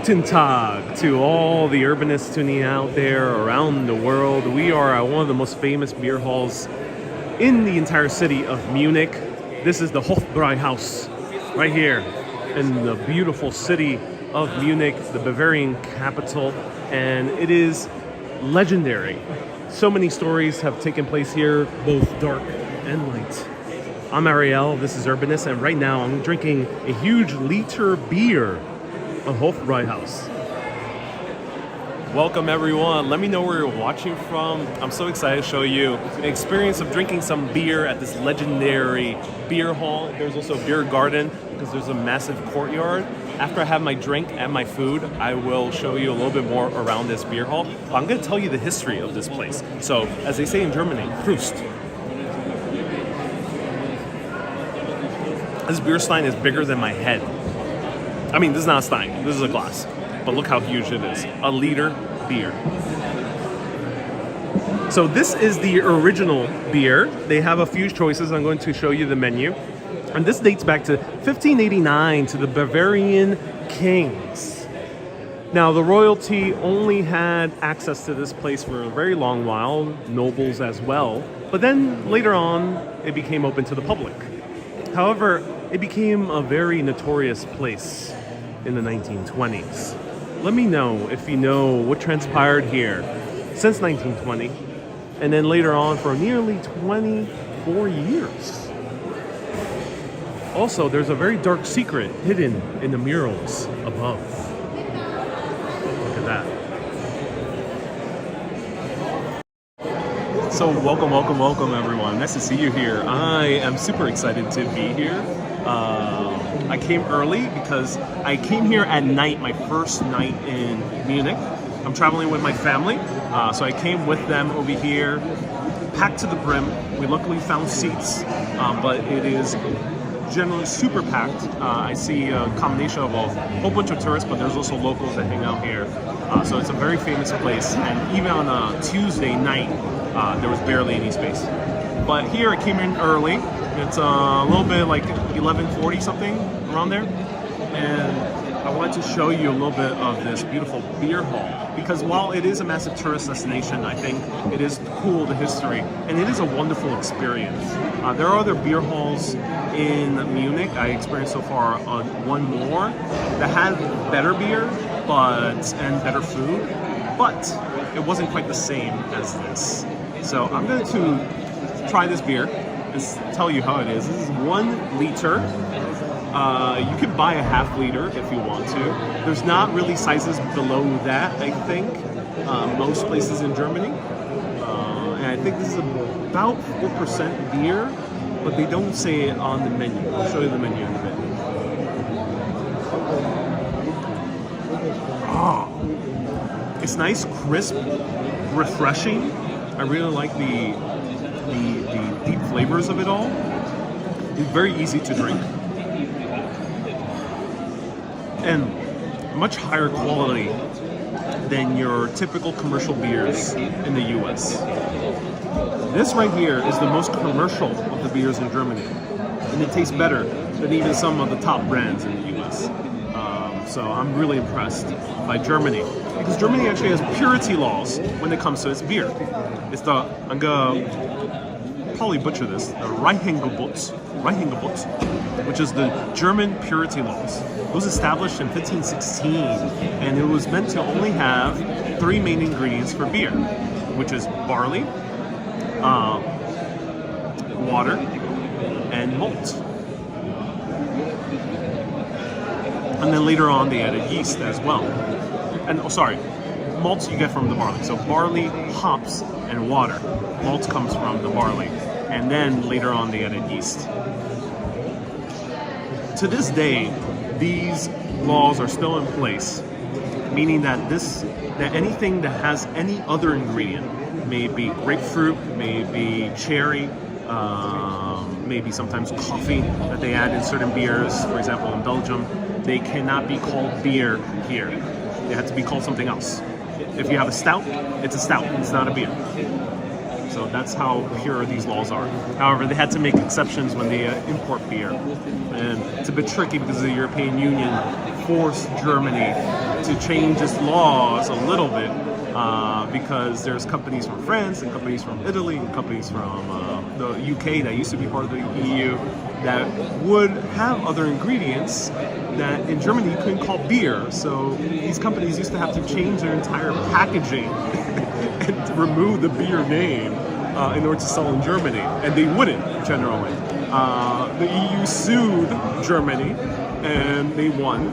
Guten Tag to all the urbanists tuning out there around the world. We are at one of the most famous beer halls in the entire city of Munich. This is the Hofbräuhaus right here in the beautiful city of Munich, the Bavarian capital, and it is legendary. So many stories have taken place here, both dark and light. I'm Ariel, this is Urbanist, and right now I'm drinking a huge liter beer of Hofbräuhaus. Welcome everyone. Let me know where you're watching from. I'm so excited to show you an experience of drinking some beer at this legendary beer hall. There's also a beer garden because there's a massive courtyard. After I have my drink and my food, I will show you a little bit more around this beer hall. But I'm going to tell you the history of this place. So, as they say in Germany, Prost. This beer stein is bigger than my head. I mean, this is not a stein, this is a glass. But look how huge it is. A liter beer. So this is the original beer. They have a few choices. I'm going to show you the menu. And this dates back to 1589 to the Bavarian kings. Now, the royalty only had access to this place for a very long while, nobles as well. But then later on, it became open to the public. However, it became a very notorious place in the 1920s. Let me know if you know what transpired here since 1920, and then later on for nearly 24 years. Also, there's a very dark secret hidden in the murals above. Look at that. So welcome everyone. Nice to see you here. I am super excited to be here. I came early because I came here at night, my first night in Munich. I'm traveling with my family, so I came with them over here, packed to the brim. We luckily found seats, but it is generally super packed. I see a combination of a whole bunch of tourists, but there's also locals that hang out here. So it's a very famous place, and even on a Tuesday night, there was barely any space. But here I came in early. It's a little bit like 11:40 something, around there. And I wanted to show you a little bit of this beautiful beer hall. Because while it is a massive tourist destination, I think it is cool, the history, and it is a wonderful experience. There are other beer halls in Munich. I experienced so far one more that had better beer and better food, but it wasn't quite the same as this. So I'm going to try this beer. Just tell you how it is. This is 1 liter. You can buy a half liter if you want to. There's not really sizes below that, I think, most places in Germany. And I think this is about 4% beer, but they don't say it on the menu. I'll show you the menu in a bit. Oh, it's nice, crisp, refreshing. I really like the deep flavors of it all. It's very easy to drink. And much higher quality than your typical commercial beers in the US. This right here is the most commercial of the beers in Germany. And it tastes better than even some of the top brands in the US. So I'm really impressed by Germany. Because Germany actually has purity laws when it comes to its beer. It's the, I'm gonna probably butcher this, the Reinheitsgebot, which is the German purity laws. It was established in 1516, and it was meant to only have 3 main ingredients for beer, which is barley, water, and malt. And then later on they added yeast as well. And malts you get from the barley. So barley, hops, and water. Malt comes from the barley. And then later on they added yeast. To this day, these laws are still in place, meaning that anything that has any other ingredient, maybe grapefruit, maybe cherry, maybe sometimes coffee that they add in certain beers, for example in Belgium, they cannot be called beer here. They have to be called something else. If you have a stout, it's a stout, it's not a beer. So that's how pure these laws are. However, they had to make exceptions when they import beer. And it's a bit tricky because the European Union forced Germany to change its laws a little bit because there's companies from France and companies from Italy and companies from the UK that used to be part of the EU that would have other ingredients that in Germany you couldn't call beer. So these companies used to have to change their entire packaging and remove the beer name in order to sell in Germany, and they wouldn't generally. The EU sued Germany and they won,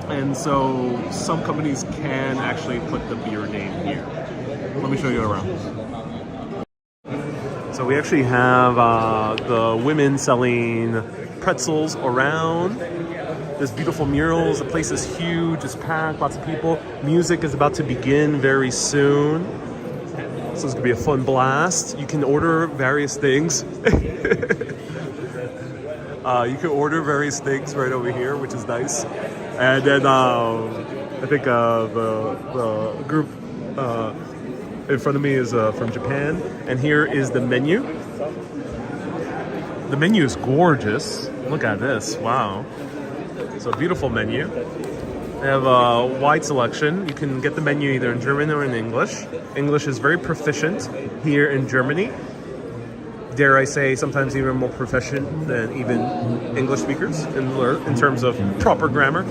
and so some companies can actually put the beer name here. Let me show you around. So we actually have the women selling pretzels around. There's beautiful murals. The place is huge. It's packed. Lots of people. Music is about to begin very soon. So it's gonna be a fun blast. You can order various things. You can order various things right over here, which is nice. And then I think the group in front of me is from Japan, and here is the menu. The menu is gorgeous. Look at this. Wow. So a beautiful menu. They have a wide selection. You can get the menu either in German or in English. English is very proficient here in Germany. Dare I say, sometimes even more proficient than even English speakers in terms of proper grammar.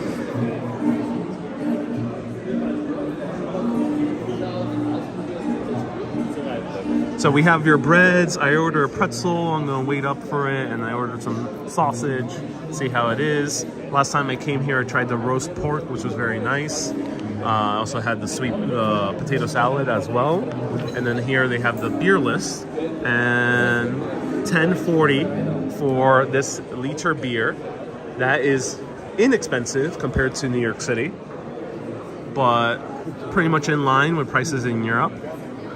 So we have your breads. I order a pretzel. I'm gonna wait up for it, and I ordered some sausage. See how it is. Last time I came here, I tried the roast pork, which was very nice. I also had the sweet potato salad as well. And then here they have the beer list, and $10.40 for this liter beer. That is inexpensive compared to New York City, but pretty much in line with prices in Europe.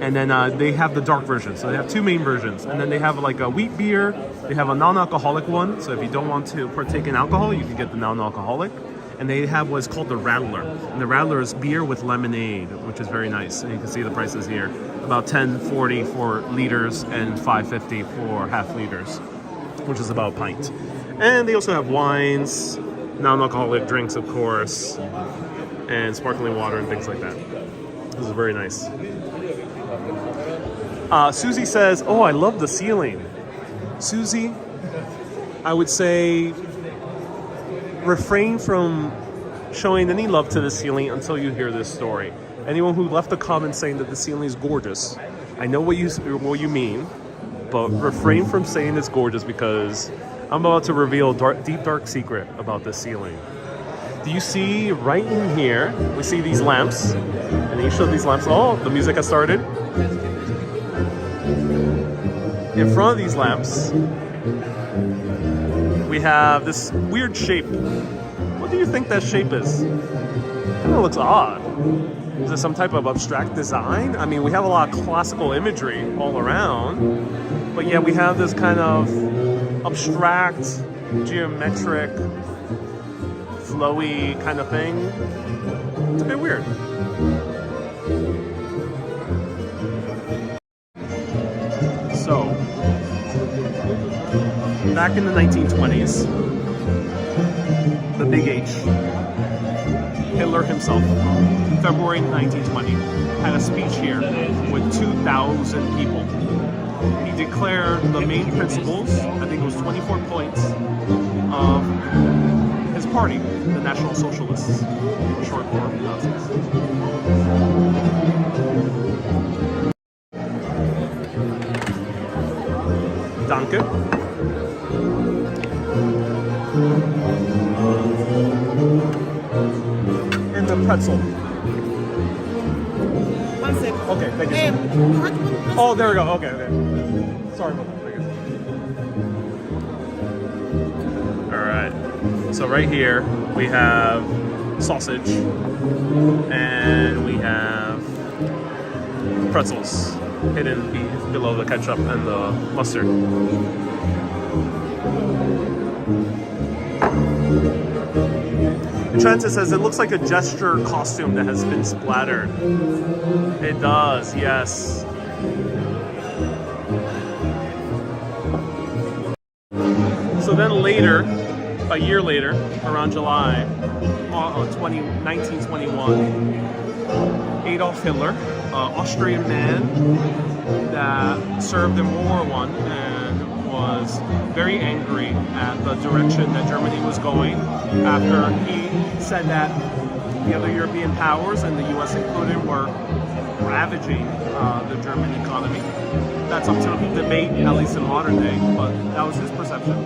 And then they have the dark version. So they have two main versions. And then they have like a wheat beer. They have a non-alcoholic one. So if you don't want to partake in alcohol, you can get the non-alcoholic. And they have what's called the Radler. And the Radler is beer with lemonade, which is very nice. And you can see the prices here. About $10.40 for liters and $5.50 for half liters, which is about a pint. And they also have wines, non-alcoholic drinks, of course, and sparkling water and things like that. This is very nice. Susie says, oh, I love the ceiling. Susie, I would say refrain from showing any love to the ceiling until you hear this story. Anyone who left a comment saying that the ceiling is gorgeous, I know what you mean, but refrain from saying it's gorgeous because I'm about to reveal a deep, dark secret about this ceiling. Do you see right in here, we see these lamps, and you show these lamps, oh, the music has started. In front of these lamps, we have this weird shape. What do you think that shape is? It kind of looks odd. Is it some type of abstract design? I mean, we have a lot of classical imagery all around, but yet we have this kind of abstract, geometric, flowy kind of thing. It's a bit weird. So, back in the 1920s, the Big H, Hitler himself, February 1920, had a speech here with 2,000 people. He declared the main principles, I think it was 24 points, of his party, the National Socialists, short for Nazis. Danke. And the pretzel. One second. Okay, thank you. Oh, there we go. Okay. Sorry about that. All right. So right here we have sausage and we have pretzels hidden below the ketchup and the mustard. And Transit says it looks like a gesture costume that has been splattered. It does, yes. So then later, a year later, around July, 1921, Adolf Hitler, Austrian man that served in World War One and was very angry at the direction that Germany was going after he said that the other European powers, and the US included, were ravaging the German economy. That's up to debate, at least in modern day, but that was his perception.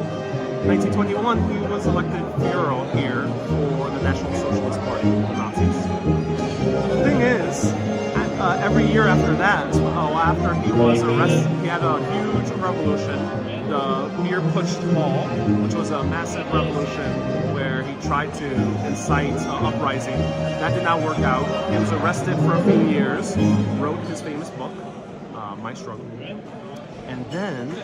1921, he was elected Führer here for the National Socialist Party, the Nazis. The thing is, every year after that, after he was arrested, he had a huge revolution, the Beer Putsch Hall, which was a massive revolution where he tried to incite uprising. That did not work out. He was arrested for a few years, wrote his famous book, My Struggle. And then,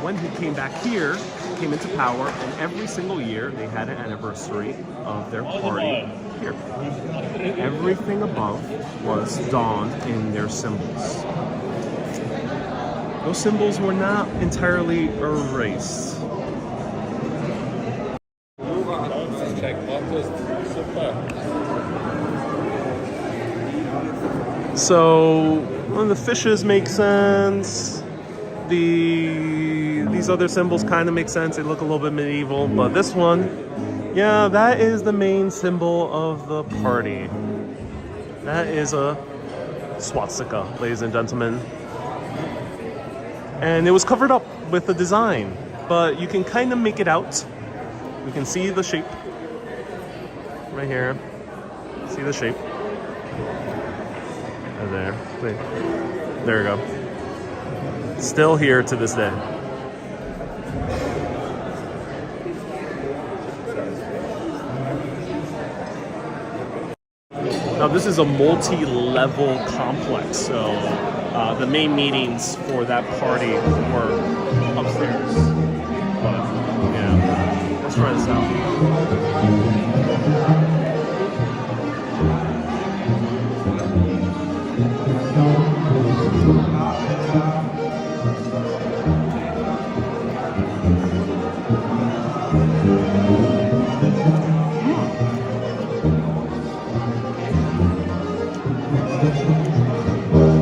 when he came back here, came into power, and every single year they had an anniversary of their party here. Everything above was donned in their symbols. Those symbols were not entirely erased. So, well, the fishes make sense. These other symbols kind of make sense. They look a little bit medieval, but this one, yeah, that is the main symbol of the party. That is a swastika, ladies and gentlemen. And it was covered up with the design, but you can kind of make it out. You can see the shape right here. See the shape. Right there. Wait. There we go. Still here to this day. Now this is a multi-level complex, so the main meetings for that party were upstairs. But yeah, let's try this out.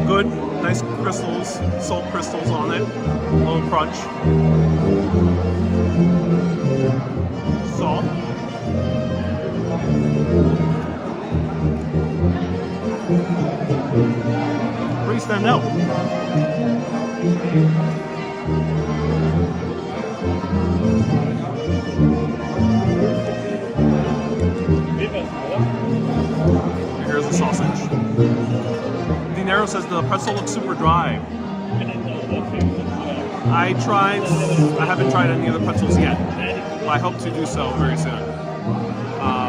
Good, nice crystals, salt crystals on it, a little crunch. Salt. Pretty stand out. Here's the sausage. Dinero says the pretzel looks super dry. I haven't tried any of the pretzels yet. But I hope to do so very soon.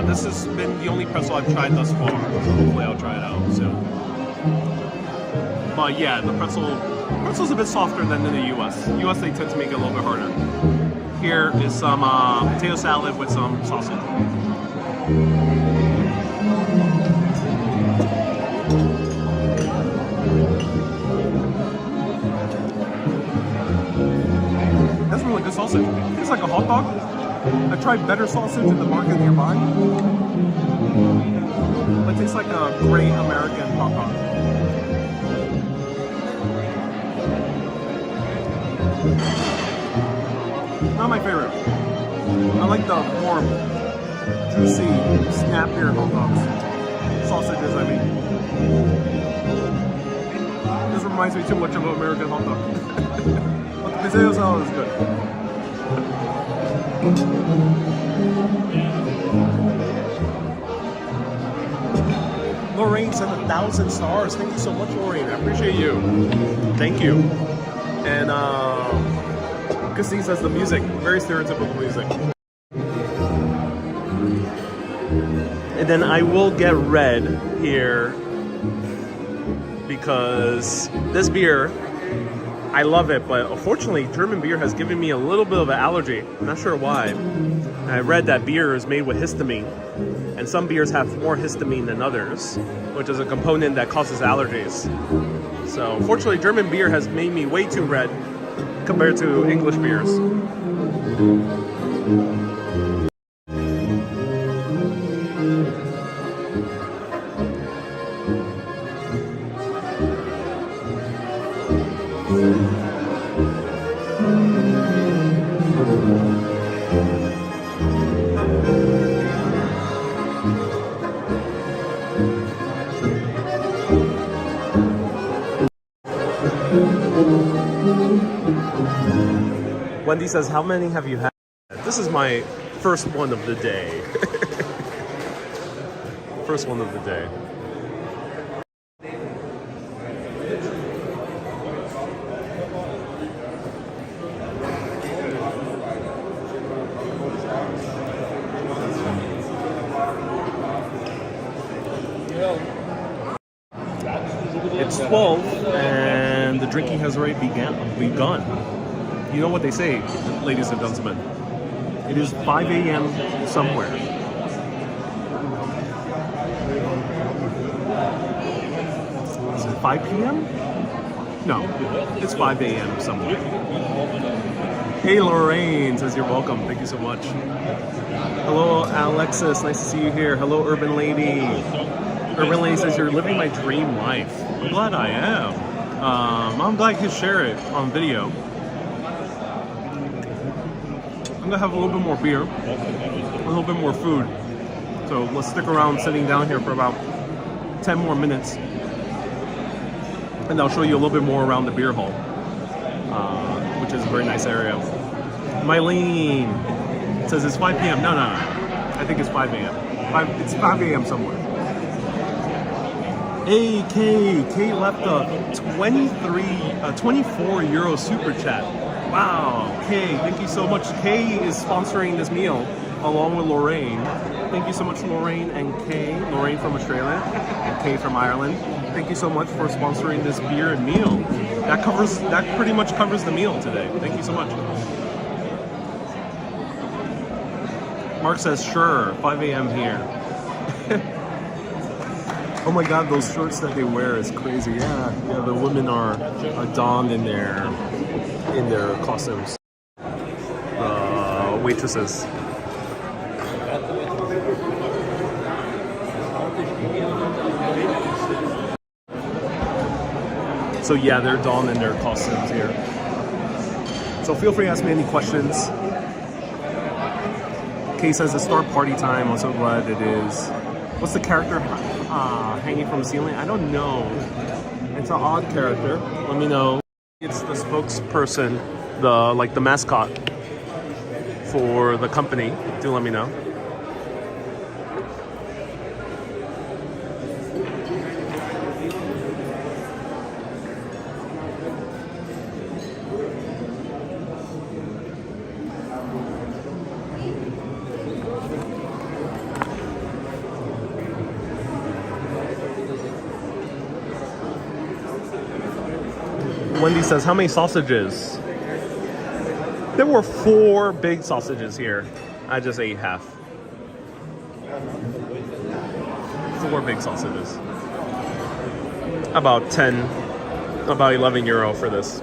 This has been the only pretzel I've tried thus far, so hopefully I'll try it out soon. But yeah, the pretzel's a bit softer than in the US. US they tend to make it a little bit harder. Here is some potato salad with some sausage. That's really good sausage. It's like a hot dog. I tried better sausage in the market nearby. It tastes like a great American hot dog. Not my favorite. I like the more juicy, snappier hot dogs. Sausages, I mean. This reminds me too much of an American hot dog. But the potato salad is good. Lorraine sent 1,000 stars. Thank you so much, Lorraine. I appreciate you. Thank you. And Christine says the music, very stereotypical music. And then I will get red here because this beer, I love it, but unfortunately German beer has given me a little bit of an allergy. I'm not sure why. I read that beer is made with histamine, and some beers have more histamine than others, which is a component that causes allergies. So unfortunately German beer has made me way too red compared to English beers. Wendy says, how many have you had? This is my first one of the day. First one of the day. It's 12 and the drinking has already begun. You know what they say, ladies and gentlemen. It is 5 a.m. somewhere. Is it 5 p.m.? No, it's 5 a.m. somewhere. Hey, Lorraine says you're welcome. Thank you so much. Hello, Alexis. Nice to see you here. Hello, Urban Lady. Urban Lady says you're living my dream life. I'm glad I am. I'm glad I can share it on video. I'm gonna have a little bit more beer, a little bit more food. So let's stick around sitting down here for about 10 more minutes. And I'll show you a little bit more around the beer hall, which is a very nice area. Mylene says it's 5 p.m. No. I think it's 5 a.m. It's 5 a.m. somewhere. Hey, Kay left a 24 euro super chat. Wow, Kay, thank you so much. Kay is sponsoring this meal along with Lorraine. Thank you so much, Lorraine and Kay. Lorraine from Australia and Kay from Ireland. Thank you so much for sponsoring this beer and meal. That pretty much covers the meal today. Thank you so much. Mark says, sure, 5 a.m. here. Oh my God, those shorts that they wear is crazy. Yeah, the women are donned in their costumes. Waitresses. So yeah, they're donned in their costumes here. So feel free to ask me any questions. Kay says it's start party time. I'm so glad it is. What's the character hanging from the ceiling? I don't know. It's an odd character. Let me know. It's the spokesperson, the mascot for the company. Do let me know. Wendy says, how many sausages? There were 4 big sausages here. I just ate half. 4 big sausages. About 11 euro for this.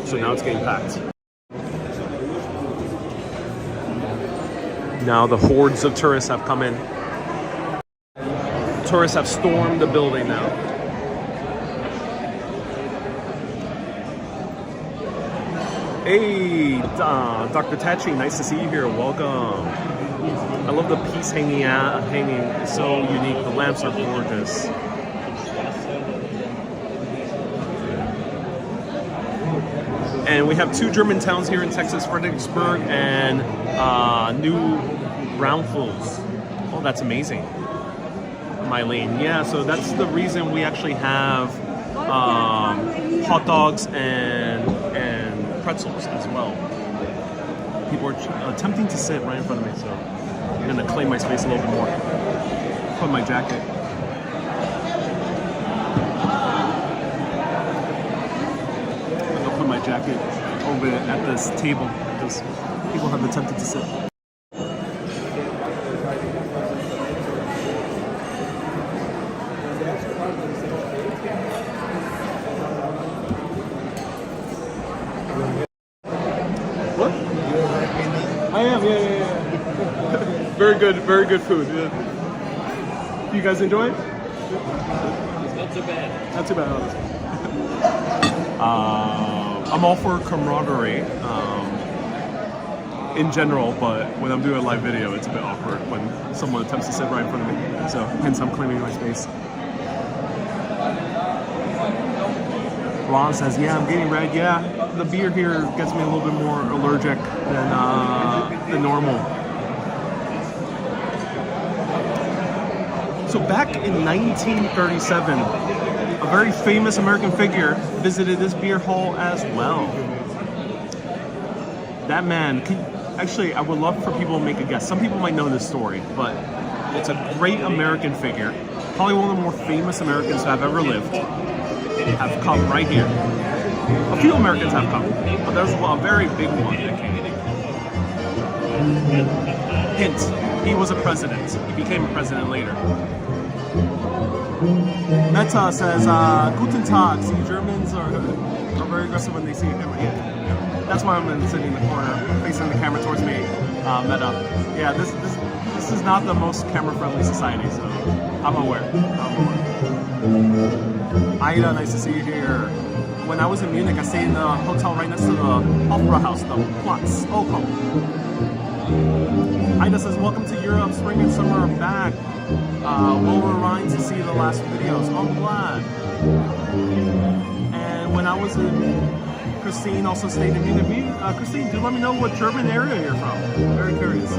So now it's getting packed. Now the hordes of tourists have come in. Tourists have stormed the building now. Hey, Dr. Tachi, nice to see you here. Welcome. I love the piece hanging. It's so unique. The lamps are gorgeous. And we have 2 German towns here in Texas, Fredericksburg and New Braunfels. Oh, that's amazing. Mylene. Yeah, so that's the reason we actually have hot dogs and pretzels as well. People are attempting to sit right in front of me, so I'm gonna claim my space a little bit more. Put my jacket. I'm gonna put my jacket over at this table because people have attempted to sit. What? I am, yeah. Very good food. Yeah. You guys enjoy it? Not too bad. Not too bad. I'm all for camaraderie in general, but when I'm doing a live video, it's a bit awkward when someone attempts to sit right in front of me. So hence I'm claiming my space. Ron says, yeah, I'm getting red. Yeah, the beer here gets me a little bit more allergic than normal. So back in 1937, a very famous American figure visited this beer hall as well. That man, actually, I would love for people to make a guess. Some people might know this story, but it's a great American figure. Probably one of the more famous Americans who have ever lived. Have come right here. A few Americans have come, but there's a very big one that came. Hint, he was a president. He became a president later. Meta says, Guten Tag. See, Germans are very aggressive when they see a camera. Yeah. That's why I'm sitting in the corner, facing the camera towards me. Meta. Yeah, this is not the most camera-friendly society, so I'm aware. Ida, nice to see you here. When I was in Munich, I stayed in the hotel right next to the Hofbräuhaus, the Platz. Ida says, welcome to Europe, spring and summer are back. Will remind to see the last videos. I'm glad. And when I was in, Christine also stayed in Munich. Christine, do let me know what German area you're from. Very curious.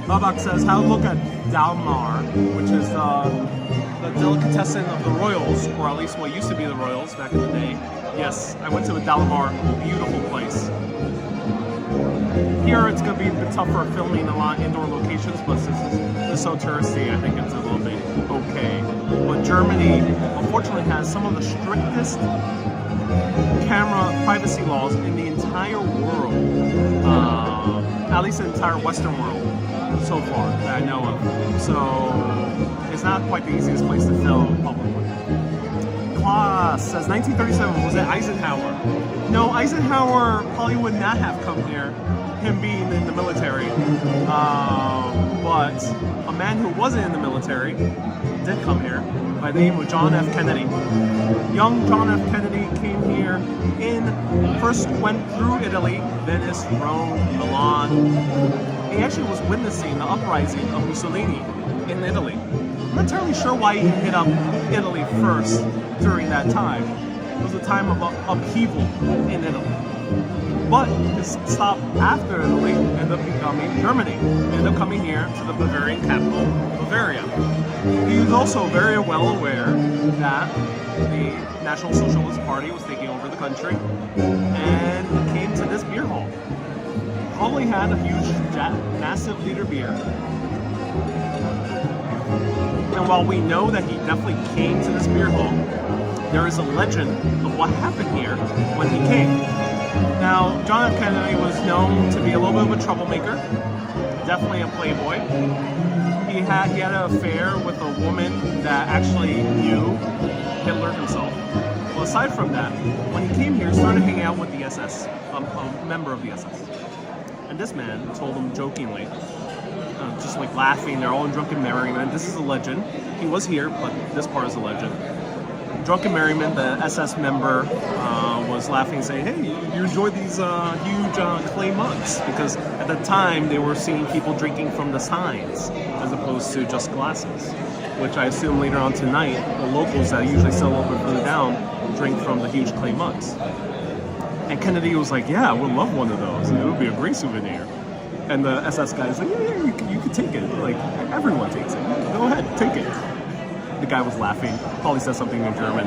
Babak says, how to look at Dalmar, which is the delicatessen of the Royals, or at least what used to be the Royals back in the day. Yes, I went to a Dalmar, beautiful place. Here it's going to be a bit tougher filming a lot of indoor locations, but since it's so touristy, I think it's a little bit okay. But Germany, unfortunately, has some of the strictest camera privacy laws in the entire world, at least the entire Western world so far that I know of. So it's not quite the easiest place to film publicly. Klaas says 1937, was it Eisenhower? No, Eisenhower probably would not have come here, him being in the military. But a man who wasn't in the military did come here by the name of John F. Kennedy. Young John F. Kennedy came here first went through Italy, Venice, Rome, Milan. He actually was witnessing the uprising of Mussolini in Italy. I'm not entirely sure why he hit up Italy first during that time. It was a time of upheaval in Italy. But his stop after Italy ended up becoming Germany. Ended up coming here to the Bavarian capital, Bavaria. He was also very well aware that the National Socialist Party was taking over the country and came to this beer hall. Probably had a huge, massive liter beer. And while we know that he definitely came to this beer hall, there is a legend of what happened here when he came. Now, John F. Kennedy was known to be a little bit of a troublemaker, definitely a playboy. He had an affair with a woman that actually knew Hitler himself. Well, aside from that, when he came here, he started hanging out with the SS, a member of the SS. And this man told him jokingly, just like laughing, they're all in drunken merriment. This is a legend. He was here, but this part is a legend. Drunken merriment, the SS member was laughing, saying, hey, you enjoyed these huge clay mugs? Because at the time, they were seeing people drinking from the signs, as opposed to just glasses. Which I assume later on tonight, the locals that usually sell a little bit further down drink from the huge clay mugs. And Kennedy was like, yeah, I would love one of those. It would be a great souvenir. And the SS guy is like, yeah, you can take it. Like, everyone takes it. Go ahead, take it. The guy was laughing, probably said something in German.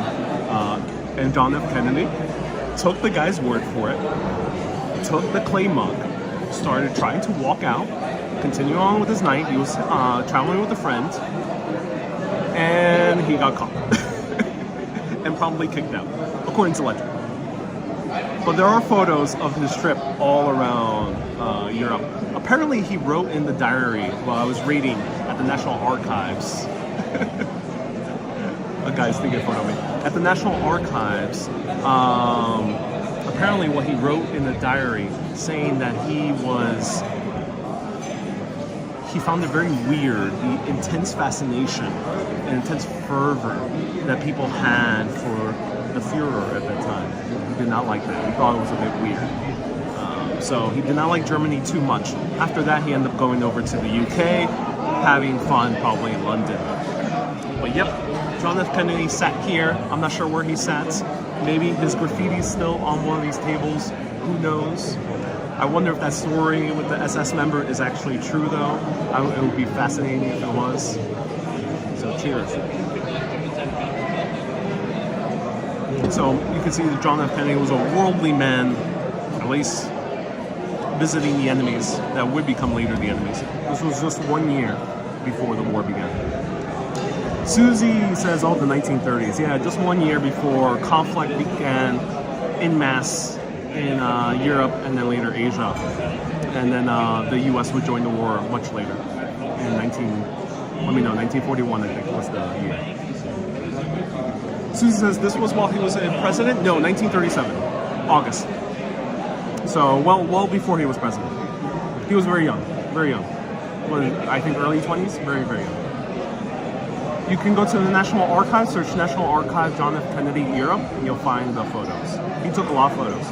And John F. Kennedy took the guy's word for it, took the clay mug, started trying to walk out, continue on with his night. He was traveling with a friend, and he got caught. And probably kicked out, according to legend. But there are photos of his trip all around Europe. Apparently, he wrote in the diary while I was reading at the National Archives. A guy's taking a photo of me. At the National Archives, apparently what he wrote in the diary saying that he he found it very weird, the intense fascination and intense fervor that people had for the Führer at that time. He did not like that. He thought it was a bit weird. So he did not like Germany too much. After that, he ended up going over to the UK, having fun probably in London. But yep, John F. Kennedy sat here. I'm not sure where he sat. Maybe his graffiti's still on one of these tables. Who knows? I wonder if that story with the SS member is actually true, though. It would be fascinating if it was. So cheers. So you can see that John F. Kennedy was a worldly man, at least visiting the enemies that would become later the enemies. This was just 1 year before the war began. Susie says, oh, the 1930s. Yeah, just 1 year before conflict began en masse in Europe and then later Asia. And then the US would join the war much later. In 1941, I think, was the year. Susie says, this was while he was a president? No, 1937, August. So, well before he was president. He was very young, very young. I think early 20s, very, very young. You can go to the National Archives, search National Archive John F. Kennedy Europe, and you'll find the photos. He took a lot of photos.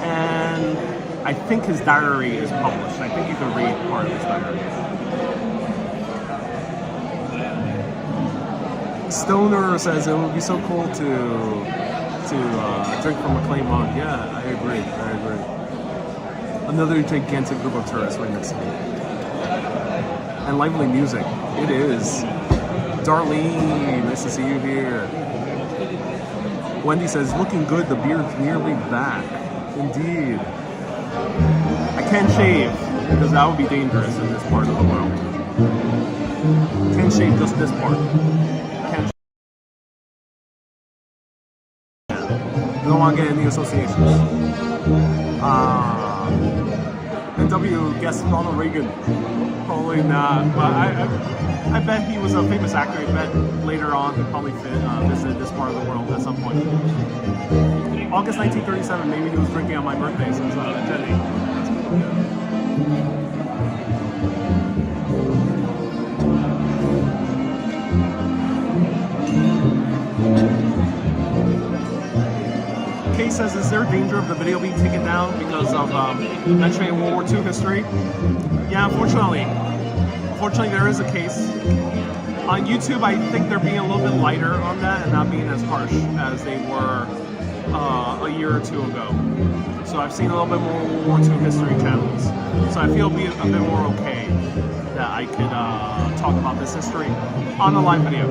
And I think his diary is published. I think you can read part of his diary. Stoner says it would be so cool to drink from a clay mug. Yeah, I agree. Another gigantic group of tourists right next to me. And lively music. It is. Darlene, nice to see you here. Wendy says, looking good, the beard's nearly back. Indeed. I can't shave, because that would be dangerous in this part of the world. Can't shave just this part. Can't shave. Don't want to get any associations. NW guessed Ronald Reagan. Probably not, but I bet he was a famous actor. I bet later on he probably visited this part of the world at some point. August 1937, maybe he was drinking on my birthday, so Jenny. Kay says, is there a danger of the video being taken down because of mentioning World War II history? Yeah, unfortunately. Unfortunately, there is a case. On YouTube, I think they're being a little bit lighter on that and not being as harsh as they were a year or two ago. So I've seen a little bit more World War II history channels. So I feel a bit more okay that I could talk about this history on a live video.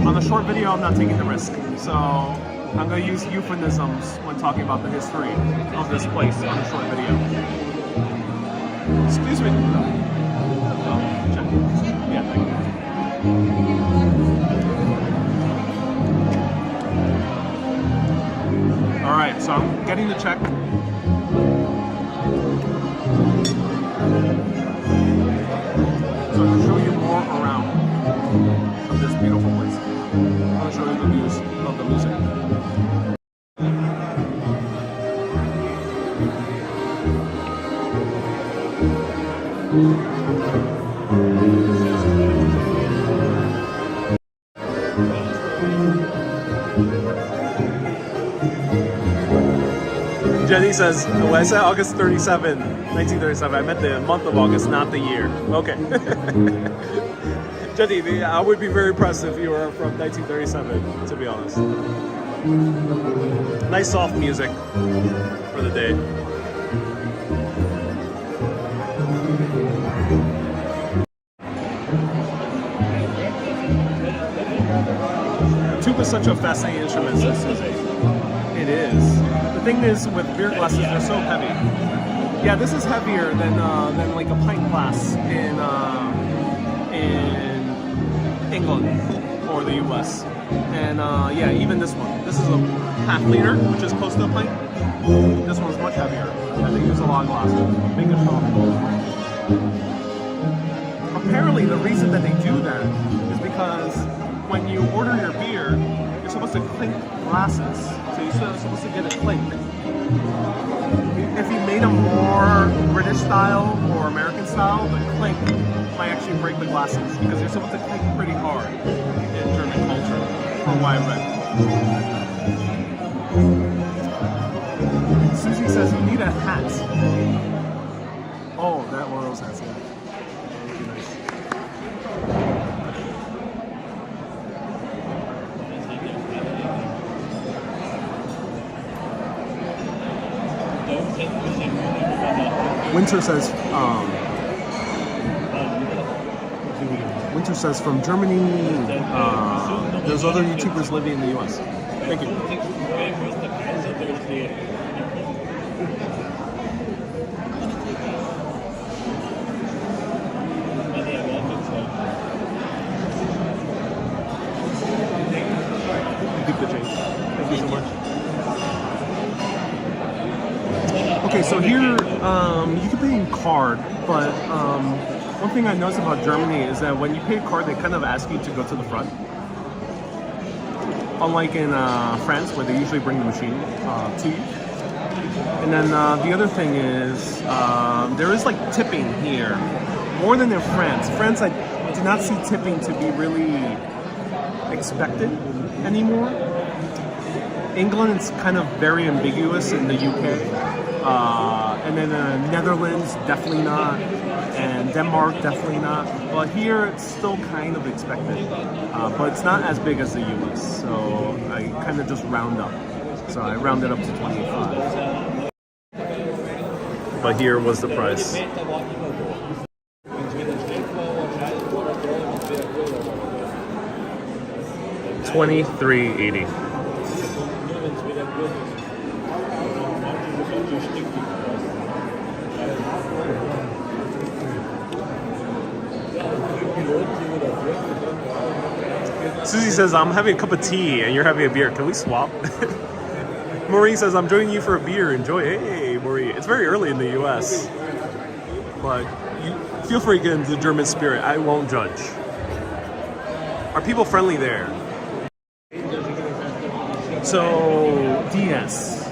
On a short video, I'm not taking the risk. So I'm going to use euphemisms when talking about the history of this place on a short video. Excuse me. Oh, check. Yeah, thank you. Alright, so I'm getting the check. So I'm going to show you more around of this beautiful place. I'm going to show you the views of the music. Jenny says, when I said August 37, 1937, I meant the month of August, not the year. Okay. Jenny, I would be very impressed if you were from 1937, to be honest. Nice soft music for the day. Tuba is such a fascinating instrument, says Susie. It is. The thing is, with beer glasses, they're so heavy. Yeah, this is heavier than like a pint glass in England or the US. And yeah, even this one. This is a half liter, which is close to a pint. This one's much heavier, and they use a lot of glasses. Make it show. Apparently, the reason that they do that is because when you order your beer, you're supposed to clink glasses. So you're supposed to get a clink. If you made them more British style or American style, the clink might actually break the glasses because you're supposed to think pretty hard in German culture, from what I read. Susie says you need a hat. Oh, that one of those hats, yeah. That would be nice. Winter says from Germany. There's other YouTubers living in the U.S. Thank you. Keep the change. Thank you so much. Okay, so here you can pay in card, but one thing I noticed about Germany is that when you pay a card, they kind of ask you to go to the front. Unlike in France, where they usually bring the machine to you. And then the other thing is there is like tipping here, more than in France. France, I do not see tipping to be really expected anymore. England is kind of very ambiguous in the UK. And then Netherlands, definitely not. And Denmark, definitely not. But here, it's still kind of expected. But it's not as big as the US. So I kind of just round up. So I rounded up to 25. But here was the price. $23.80. Susie says, I'm having a cup of tea and you're having a beer. Can we swap? Maureen says, I'm joining you for a beer. Enjoy. Hey, Maureen. It's very early in the US. But you feel free to get into the German spirit. I won't judge. Are people friendly there? So, DS.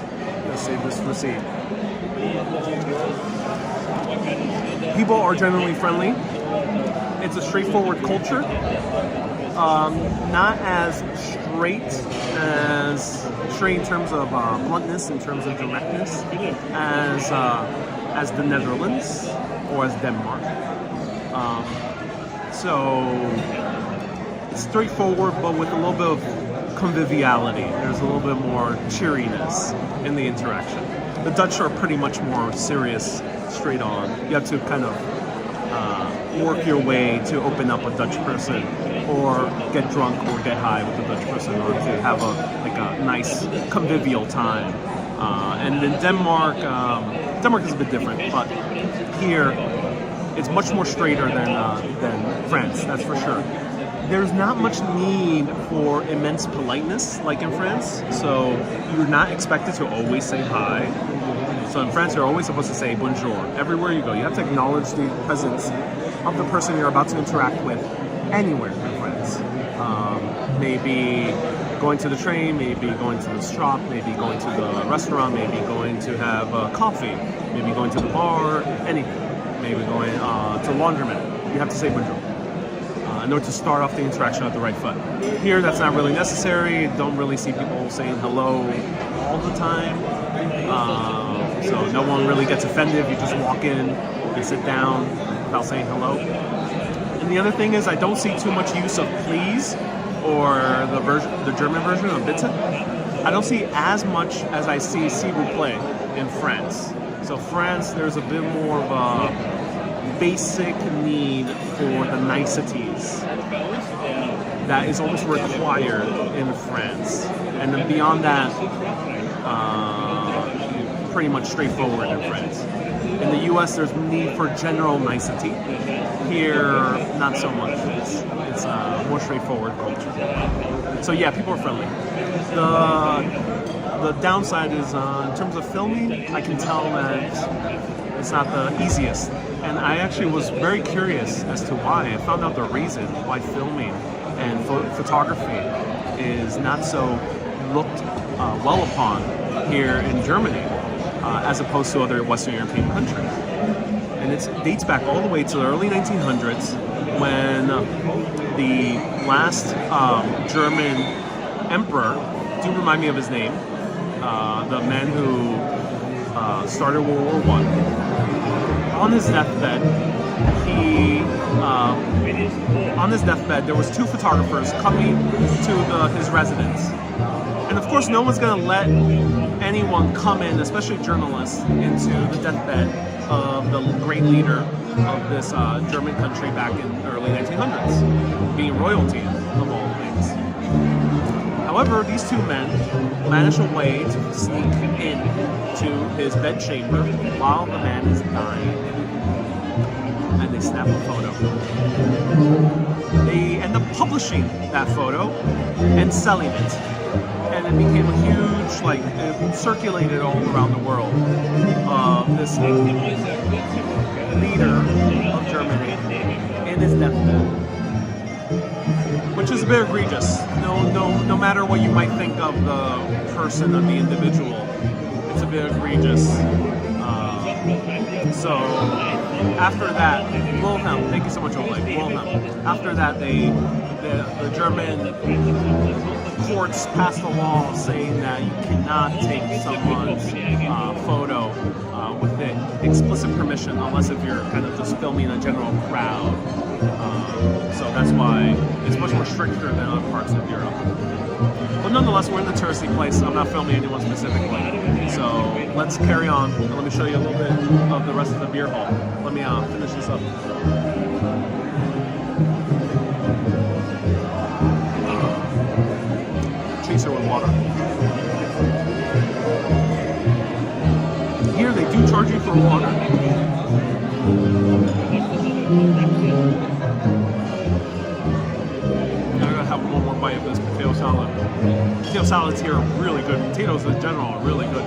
Let's save this receipt. People are generally friendly. It's a straightforward culture. Not as straight in terms of bluntness, in terms of directness, as the Netherlands or as Denmark. So it's straightforward, but with a little bit of conviviality. There's a little bit more cheeriness in the interaction. The Dutch are pretty much more serious, straight on. You have to kind of work your way to open up a Dutch person, or get drunk or get high with a Dutch person, or to have a nice convivial time. And in Denmark, Denmark is a bit different, but here it's much more straighter than France. That's for sure. There's not much need for immense politeness like in France, so you're not expected to always say hi. So in France, you're always supposed to say bonjour. Everywhere you go, you have to acknowledge the presence of the person you're about to interact with anywhere in France. Maybe going to the train, maybe going to the shop, maybe going to the restaurant, maybe going to have coffee, maybe going to the bar, anything. Maybe going to the laundromat. You have to say bonjour in order to start off the interaction at the right foot. Here, that's not really necessary. Don't really see people saying hello all the time. So no one really gets offended if you just walk in and sit down without saying hello. And the other thing is, I don't see too much use of please or the German version of bitte. I don't see as much as I see s'il vous plaît in France. So France, there's a bit more of a basic need for the niceties that is almost required in France. And then beyond that, pretty much straightforward in France. In the US, there's need for general nicety. Here, not so much. It's a more straightforward culture. So yeah, people are friendly. The downside is, in terms of filming, I can tell that it's not the easiest. And I actually was very curious as to why. I found out the reason why filming and photography is not so looked well upon here in Germany, as opposed to other Western European countries. and it dates back all the way to the early 1900s when the last German emperor, do remind me of his name, the man who started World War I, on his deathbed, there was two photographers coming to his residence. And of course, no one's going to let anyone come in, especially journalists, into the deathbed of the great leader of this German country back in the early 1900s, being royalty of all things. However, these two men managed a way to sneak in to his bedchamber while the man is dying, and they snap a photo. They end up publishing that photo and selling it. And it became a huge, it circulated all around the world. This leader of Germany in his deathbed, which is a bit egregious. No matter what you might think of the person or the individual, it's a bit egregious. So after that, Wilhelm, thank you so much, Ole. Wilhelm. After that, the German courts passed a law saying that you cannot take someone's photo with the explicit permission unless if you're kind of just filming a general crowd. So that's why it's much more stricter than other parts of Europe. But nonetheless, we're in the touristy place. I'm not filming anyone specifically. So let's carry on and let me show you a little bit of the rest of the beer hall. Let me finish this up. Chaser with water. Here they do charge you for water. Now I gotta have one more bite of this potato salad. Potato salads here are really good. Potatoes in general are really good.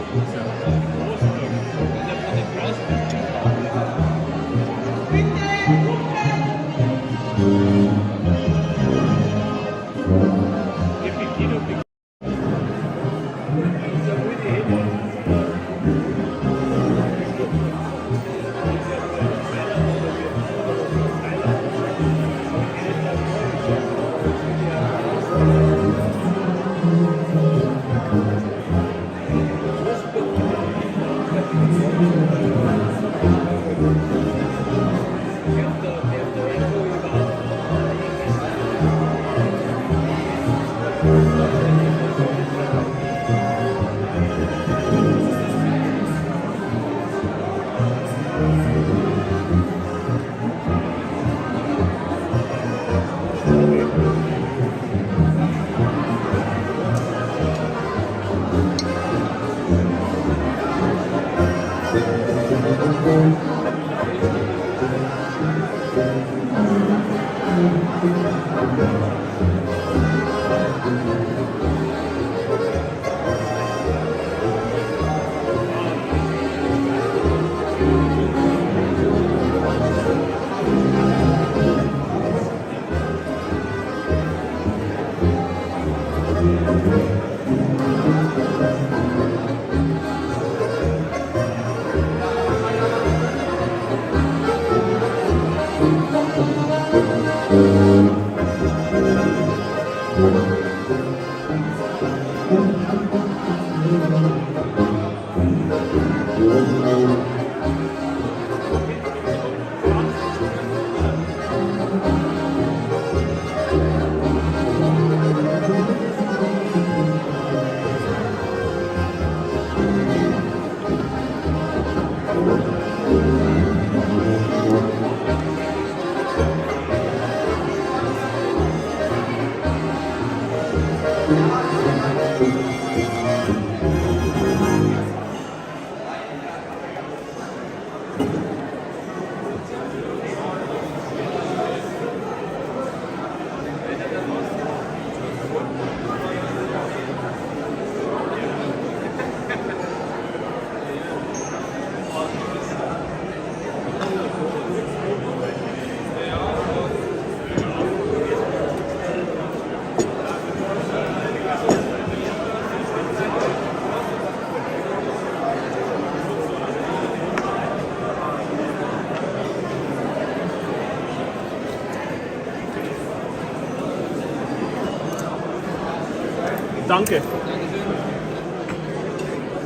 Danke.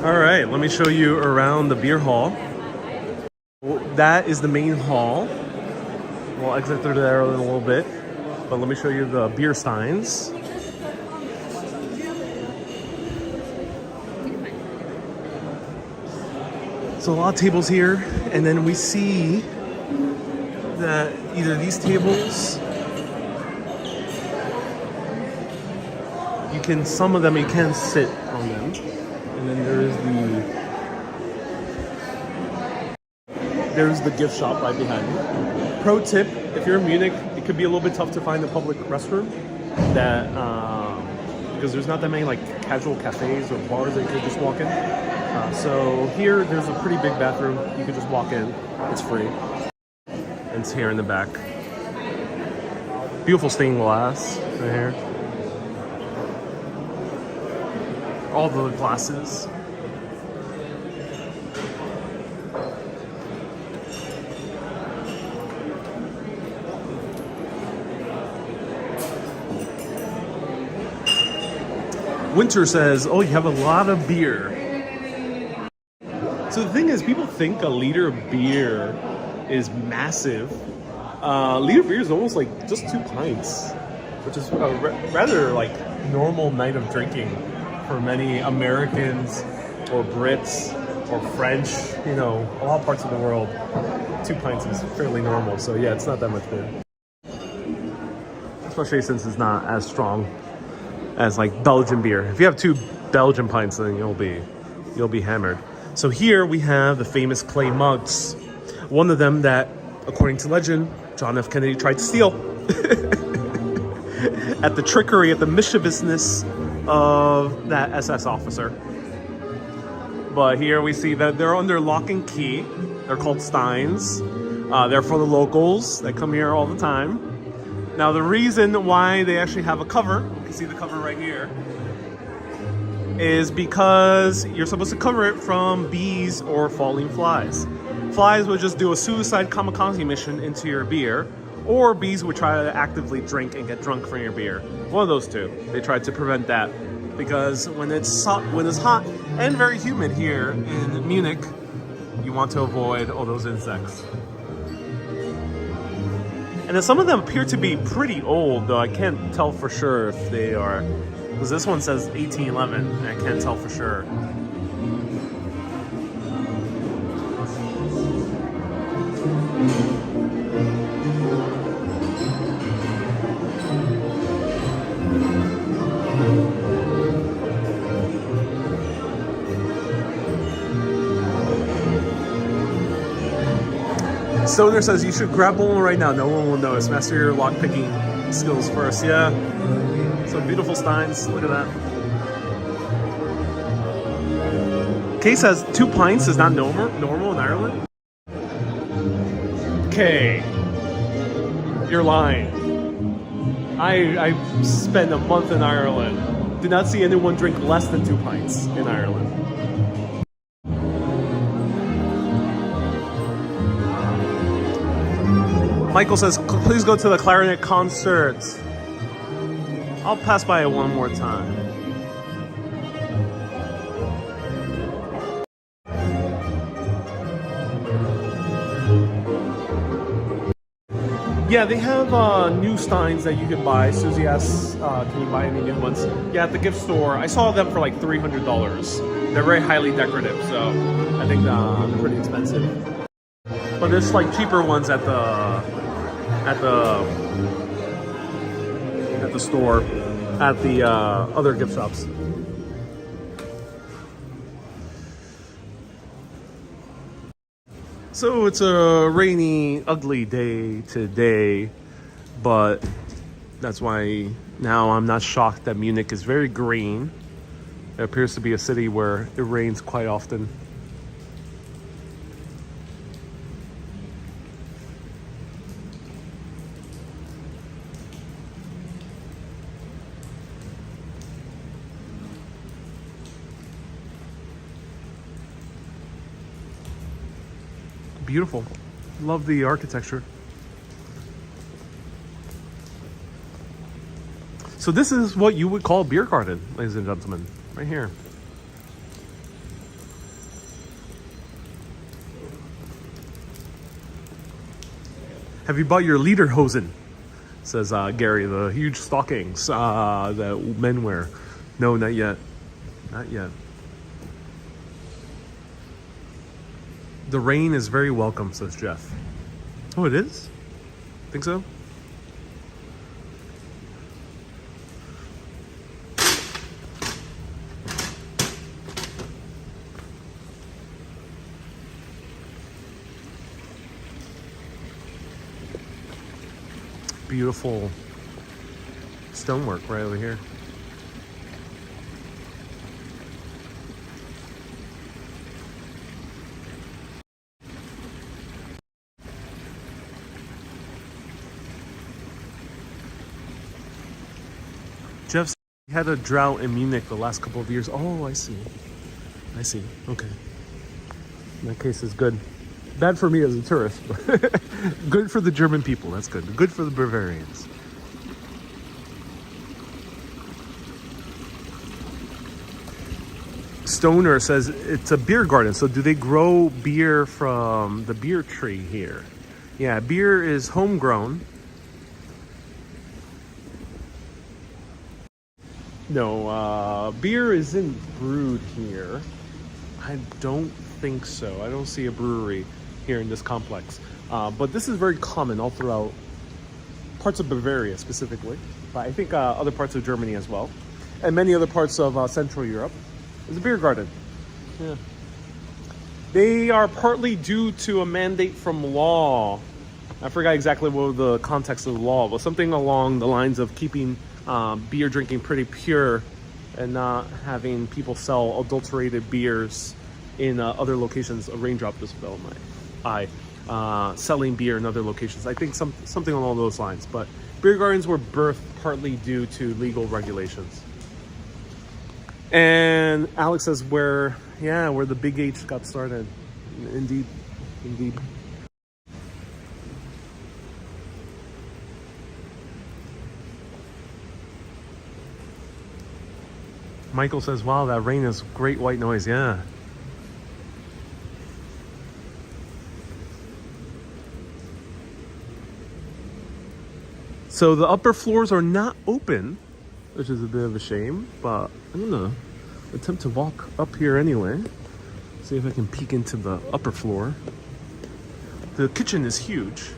All right, let me show you around the beer hall. That is the main hall. We'll exit through there in a little bit, but let me show you the beer steins. So a lot of tables here, and then we see that either these tables, some of them you can sit on them, and then there's the gift shop right behind me. Pro tip, if you're in Munich, it could be a little bit tough to find a public restroom because there's not that many like casual cafes or bars that you can just walk in. So here, there's a pretty big bathroom. You can just walk in. It's free. And it's here in the back. Beautiful stained glass right here. All the glasses. Winter says, oh, you have a lot of beer. So the thing is, people think a liter of beer is massive. Liter of beer is almost like just 2 pints, which is a rather like normal night of drinking for many Americans or Brits or French, you know, a lot of parts of the world. 2 pints is fairly normal. So yeah, it's not that much beer. Especially since it's not as strong as like Belgian beer. If you have 2 Belgian pints, then you'll be hammered. So here we have the famous clay mugs. One of them that, according to legend, John F. Kennedy tried to steal. At the trickery, at the mischievousness of that SS officer. But here we see that they're under lock and key. They're called steins. They're for the locals that come here all the time. Now the reason why they actually have a cover, you can see the cover right here, is because you're supposed to cover it from bees or falling flies. Flies would just do a suicide kamikaze mission into your beer, or bees would try to actively drink and get drunk from your beer. One of those two. They tried to prevent that because when it's hot and very humid here in Munich, you want to avoid all those insects. And then some of them appear to be pretty old, though I can't tell for sure if they are. Because this one says 1811, and I can't tell for sure. Stoner says you should grab one right now. No one will notice. Master your lock-picking skills first. Yeah. Some beautiful steins. Look at that. Kay says 2 pints is not normal in Ireland. Kay, you're lying. I spent a month in Ireland. Did not see anyone drink less than 2 pints in Ireland. Michael says, please go to the clarinet concert. I'll pass by it one more time. Yeah, they have new steins that you can buy. Susie asks, can you buy any new ones? Yeah, at the gift store. I saw them for like $300. They're very highly decorative, so I think they're pretty expensive. But there's like cheaper ones at the store, at the other gift shops. So it's a rainy, ugly day today, but that's why now I'm not shocked that Munich is very green. It appears to be a city where it rains quite often. Beautiful. Love the architecture. So this is what you would call a beer garden, ladies and gentlemen, right here. Have you bought your lederhosen? Says Gary, the huge stockings that men wear. No, not yet. Not yet. The rain is very welcome, says Jeff. Oh, it is? Think so? Beautiful stonework right over here. Jeff had a drought in Munich the last couple of years. Oh, I see. I see. Okay. In that case, it's good. Bad for me as a tourist, but good for the German people. That's good. Good for the Bavarians. Stoner says it's a beer garden. So do they grow beer from the beer tree here? Yeah, beer is homegrown. No, beer isn't brewed here. I don't think so. I don't see a brewery here in this complex. But this is very common all throughout parts of Bavaria specifically, but I think other parts of Germany as well, and many other parts of Central Europe. There's a beer garden. Yeah. They are partly due to a mandate from law. I forgot exactly what the context of the law was. Something along the lines of keeping beer drinking pretty pure and not having people sell adulterated beers in other locations. A raindrop just fell in my eye. Selling beer in other locations. I think something along those lines. But beer gardens were birthed partly due to legal regulations. And Alex says where the big H got started. Indeed. Indeed. Michael says, wow, that rain is great white noise. Yeah. So the upper floors are not open, which is a bit of a shame, but I'm gonna attempt to walk up here anyway. See if I can peek into the upper floor. The kitchen is huge.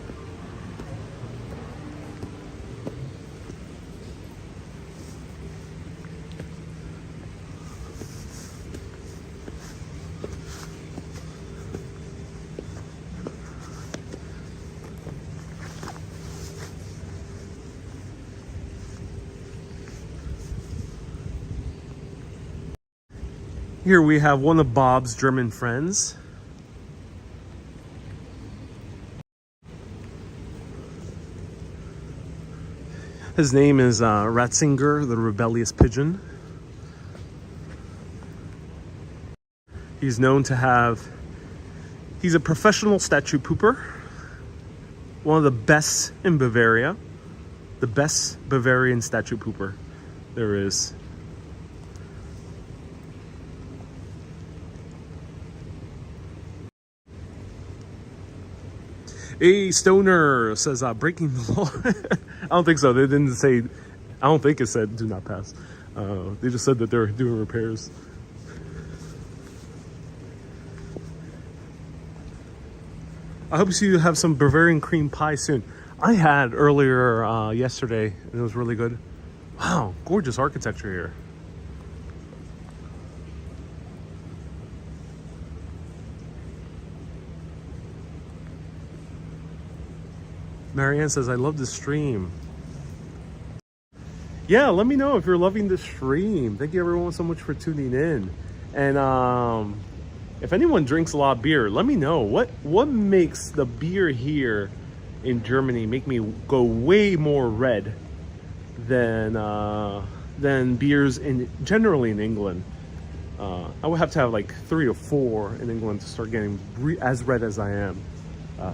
Here we have one of Bob's German friends. His name is Ratzinger, the rebellious pigeon. He's known to have, he's a professional statue pooper. One of the best in Bavaria. The best Bavarian statue pooper there is. Hey, Stoner says, breaking the law. I don't think so. They didn't say, I don't think it said do not pass. They just said that they're doing repairs. I hope you have some Bavarian cream pie soon. I had earlier yesterday, and it was really good. Wow, gorgeous architecture here. Marianne says, I love the stream. Yeah, let me know if you're loving the stream. Thank you everyone so much for tuning in. And if anyone drinks a lot of beer, let me know. What makes the beer here in Germany make me go way more red than beers generally in England? I would have to have like 3 or 4 in England to start getting as red as I am.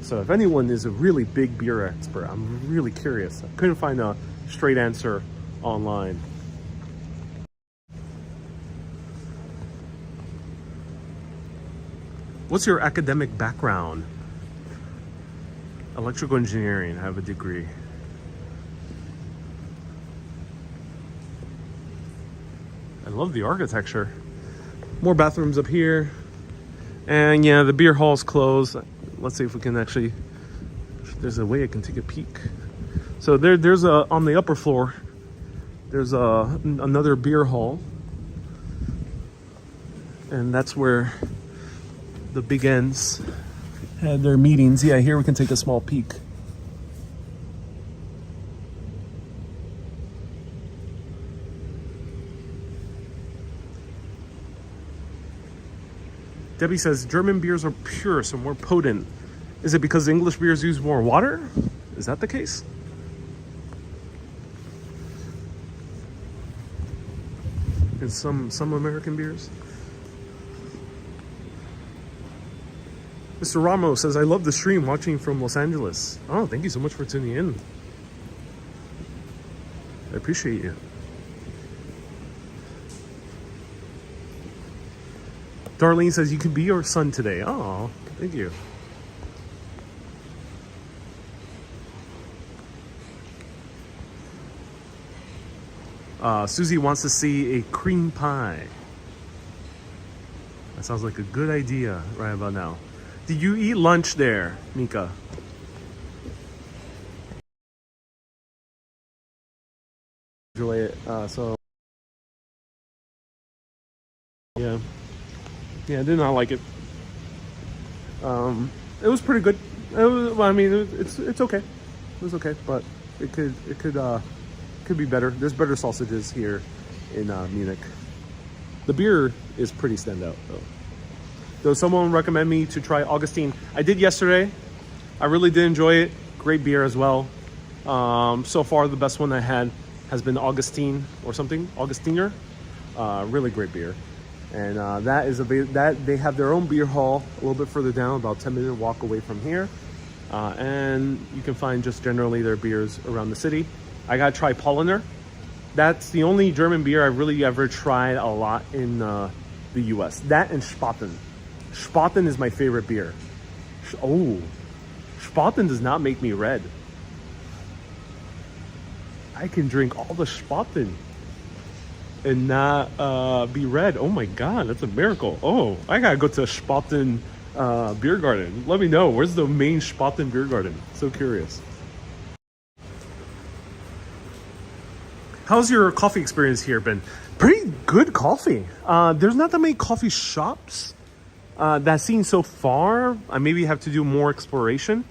So if anyone is a really big beer expert, I'm really curious. I couldn't find a straight answer online. What's your academic background? Electrical engineering, I have a degree. I love the architecture. More bathrooms up here. And yeah, the beer hall's closed. Let's see if we can actually, there's a way I can take a peek. So there's a, on the upper floor, there's another beer hall. And that's where the big ends had their meetings. Yeah, here we can take a small peek. Debbie says German beers are pure, so more potent. Is it because English beers use more water? Is that the case? In some American beers? Mr. Ramos says, I love the stream watching from Los Angeles. Oh, thank you so much for tuning in. I appreciate you. Darlene says, you can be your son today. Oh, thank you. Susie wants to see a cream pie. That sounds like a good idea right about now. Did you eat lunch there, Mika? Enjoy it. So, yeah. Yeah, I did not like it. It was pretty good. It was, well, I mean, it's okay. It was okay, but it could be better. There's better sausages here in Munich. The beer is pretty standout though. Does someone recommend me to try Augustine? I did yesterday. I really did enjoy it. Great beer as well. So far, the best one I had has been Augustine or something. Augustiner. Really great beer. And that they have their own beer hall a little bit further down, about 10-minute walk away from here. And you can find just generally their beers around the city. I gotta try Paulaner. That's the only German beer I've really ever tried a lot in the US. That and Spaten. Spaten is my favorite beer. Oh, Spaten does not make me red. I can drink all the Spaten and not be red. Oh my God, that's a miracle. Oh, I gotta go to Spaten beer garden. Let me know, where's the main Spaten beer garden? So curious. How's your coffee experience here been? Pretty good coffee. There's not that many coffee shops that I've seen so far. I maybe have to do more exploration,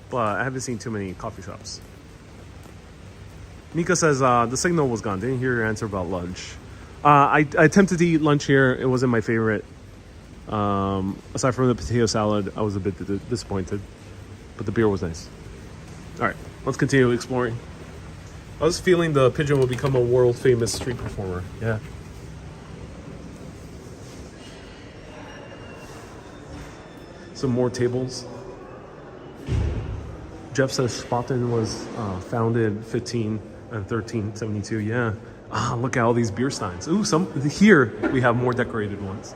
but I haven't seen too many coffee shops. Mika says, the signal was gone. Didn't hear your answer about lunch. I attempted to eat lunch here. It wasn't my favorite. Aside from the potato salad, I was a bit disappointed, but the beer was nice. All right, let's continue exploring. I was feeling the pigeon will become a world famous street performer. Yeah. Some more tables. Jeff says Spaten was founded 1372. Yeah. Ah, look at all these beer steins. Ooh, here we have more decorated ones.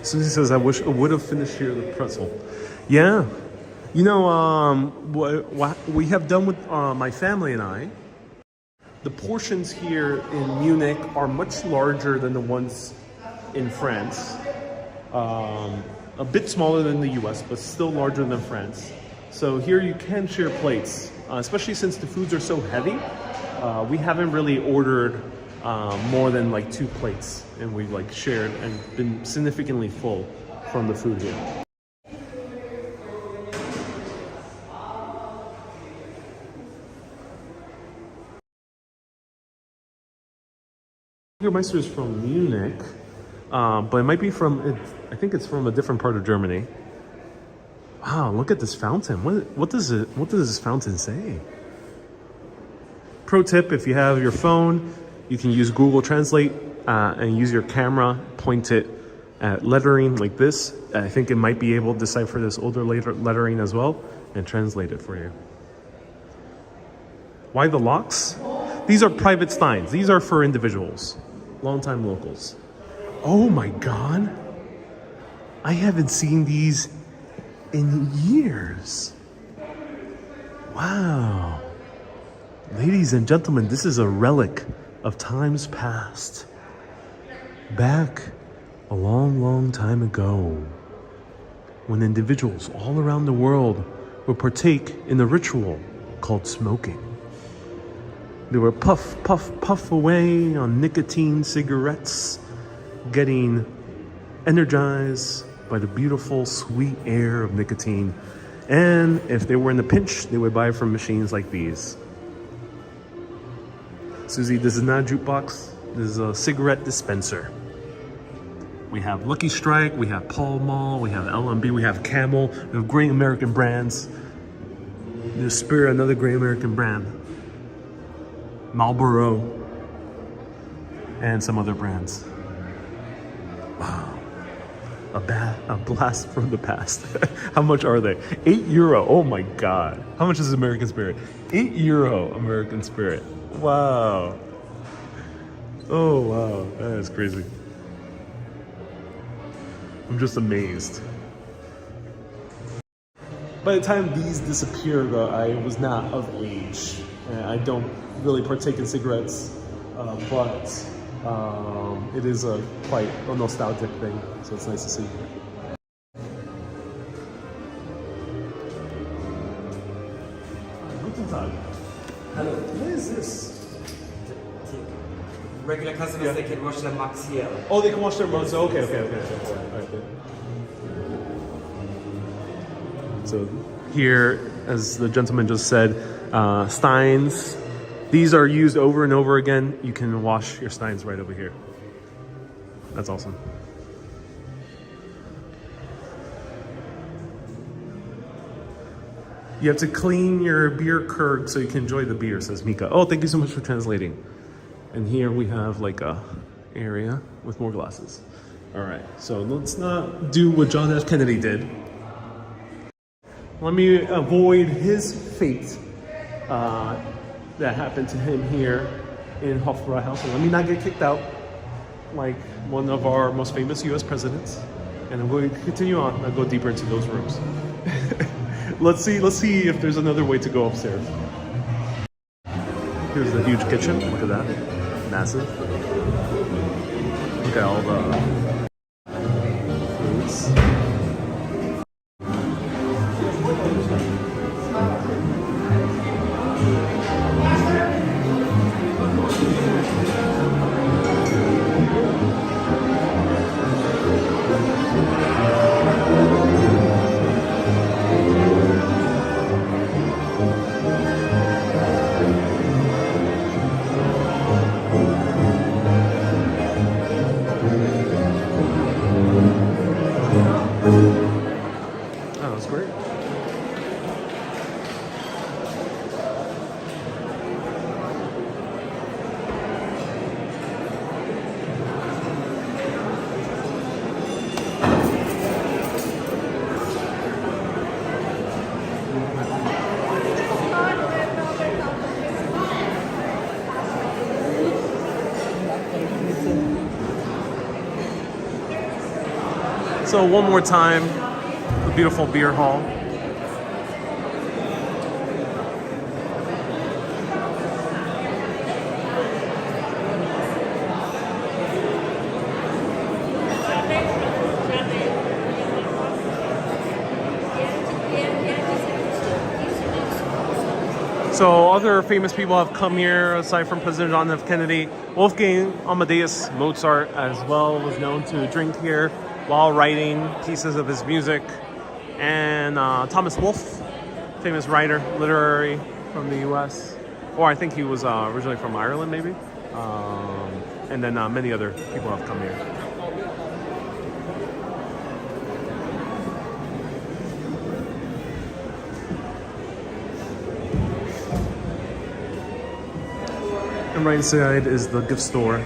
Susie says, I wish I would have finished here the pretzel. Yeah. You know, what we have done with my family and I, the portions here in Munich are much larger than the ones in France. A bit smaller than the US, but still larger than France. So here you can share plates, especially since the foods are so heavy. We haven't really ordered more than like 2 plates, and we've like shared and been significantly full from the food here. Meister is from Munich, but it might be from, I think it's from a different part of Germany. Wow, look at this fountain. What does this fountain say? Pro tip, if you have your phone, You can use Google Translate and use your camera, point it at lettering like this. I think it might be able to decipher this older lettering as well and translate it for you. Why the locks? These are private steins. These are for individuals, longtime locals. Oh my God. I haven't seen these in years. Wow. Ladies and gentlemen, this is a relic of times past. Back a long, long time ago, when individuals all around the world would partake in a ritual called smoking. They would puff, puff, puff away on nicotine cigarettes, getting energized by the beautiful, sweet air of nicotine. And if they were in a pinch, they would buy from machines like these. Susie, this is not a jukebox. This is a cigarette dispenser. We have Lucky Strike, we have Pall Mall, we have LMB, we have Camel, we have great American brands. There's Spirit, another great American brand. Marlboro, and some other brands. Wow, a blast from the past. How much are they? €8, oh my God. How much is American Spirit? €8 American Spirit. Wow. Oh wow, that is crazy. I'm just amazed. By the time these disappeared, though, I was not of age. I don't really partake in cigarettes, but it is quite a nostalgic thing, so it's nice to see. Guten Tag. Hello. What is this? Regular customers, they can wash their mugs here. Oh, they can wash their mugs. Okay. All right. So here, as the gentleman just said, steins. These are used over and over again. You can wash your steins right over here. That's awesome. You have to clean your beer keg so you can enjoy the beer, says Mika. Oh, thank you so much for translating. And here we have like a area with more glasses. All right, so let's not do what John F. Kennedy did. Let me avoid his fate that happened to him here in Hofbräuhaus. And let me not get kicked out like one of our most famous US presidents. And I'm going to continue on. I'll go deeper into those rooms. Let's see if there's another way to go upstairs. Here's the huge kitchen. Look at that. Massive. Look at all the foods. That was great. So one more time, the beautiful beer hall. So other famous people have come here aside from President John F. Kennedy. Wolfgang Amadeus Mozart as well was known to drink here while writing pieces of his music. And Thomas Wolfe, famous writer, literary from the US. Or I think he was originally from Ireland maybe. And then many other people have come here. And And right inside is the gift store.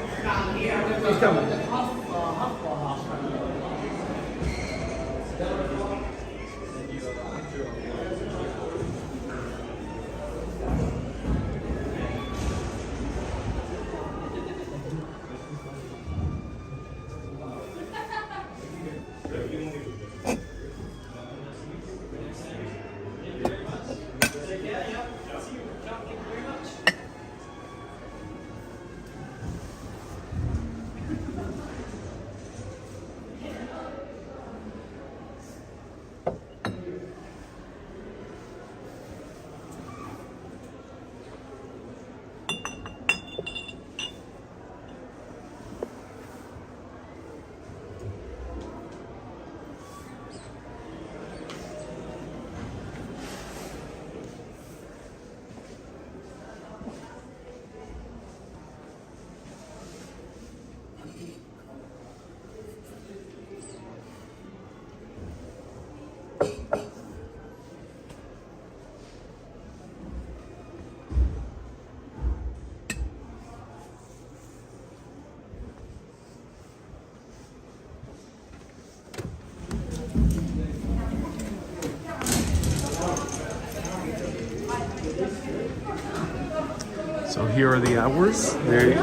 So here are the hours.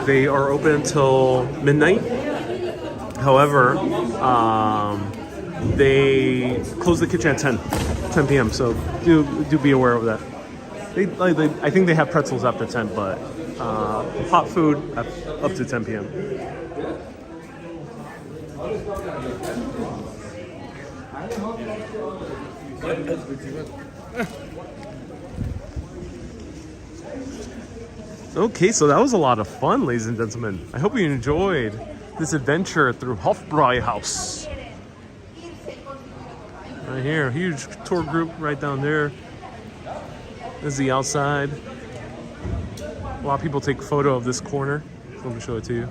They are open until midnight. However, they close the kitchen at 10 p.m. So do be aware of that. I think they have pretzels after 10, but hot food up to 10 p.m. Okay, so that was a lot of fun, ladies and gentlemen. I hope you enjoyed this adventure through Hofbräuhaus. Right here, huge tour group right down there. This is the outside. A lot of people take a photo of this corner. So let me show it to you.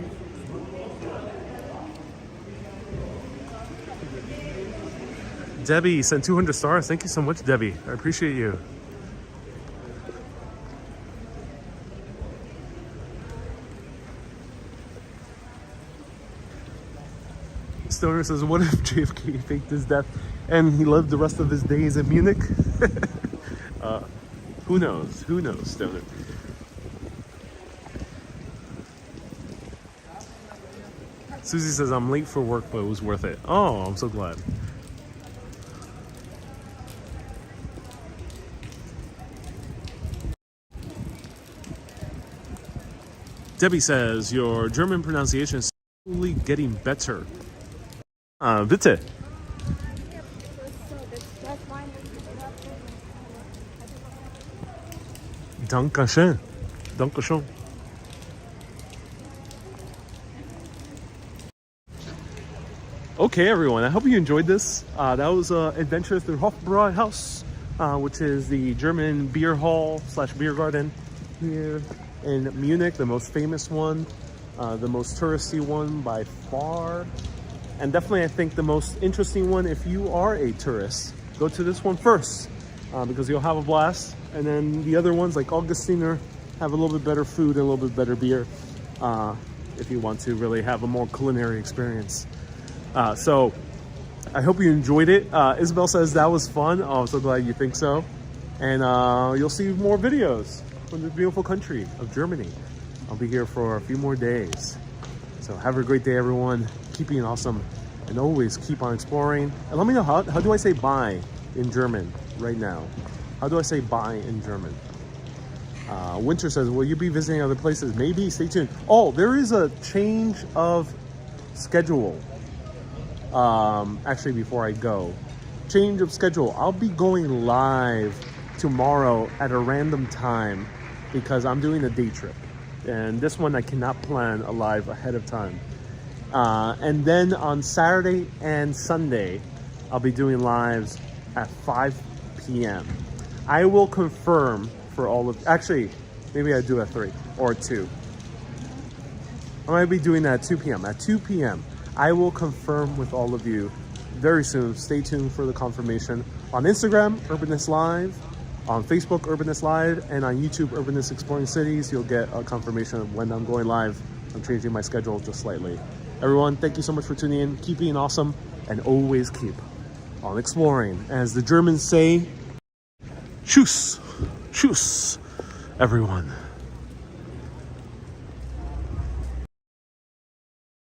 Debbie sent 200 stars. Thank you so much, Debbie. I appreciate you. Stoner says, what if JFK faked his death and he lived the rest of his days in Munich? Who knows? Who knows, Stoner? Susie says, I'm late for work, but it was worth it. Oh, I'm so glad. Debbie says, your German pronunciation is slowly getting better. Bitte. Dankeschön. Dankeschön. Okay, everyone. I hope you enjoyed this. That was Adventure through Hofbräuhaus, which is the German beer hall / beer garden here in Munich, the most famous one, the most touristy one by far. And definitely, I think the most interesting one, if you are a tourist, go to this one first because you'll have a blast. And then the other ones, like Augustiner, have a little bit better food and a little bit better beer if you want to really have a more culinary experience. So I hope you enjoyed it. Isabel says that was fun. Oh, I'm so glad you think so. And you'll see more videos from the beautiful country of Germany. I'll be here for a few more days. So have a great day, everyone. Keep being awesome and always keep on exploring. And let me know, how do I say bye in German right now? How do I say bye in German? Winter says, will you be visiting other places? Maybe, stay tuned. Oh, there is a change of schedule. Actually, before I go, change of schedule. I'll be going live tomorrow at a random time because I'm doing a day trip. And this one I cannot plan a live ahead of time. And then on Saturday and Sunday, I'll be doing lives at 5 p.m. I will confirm for all of, actually, maybe I do at 3 or 2. I might be doing that at 2 p.m. At 2 p.m., I will confirm with all of you very soon. Stay tuned for the confirmation on Instagram, Urbanist Live, on Facebook, Urbanist Live, and on YouTube, Urbanist Exploring Cities. You'll get a confirmation of when I'm going live. I'm changing my schedule just slightly. Everyone, thank you so much for tuning in. Keep being awesome, and always keep on exploring. As the Germans say, tschüss, tschüss, everyone.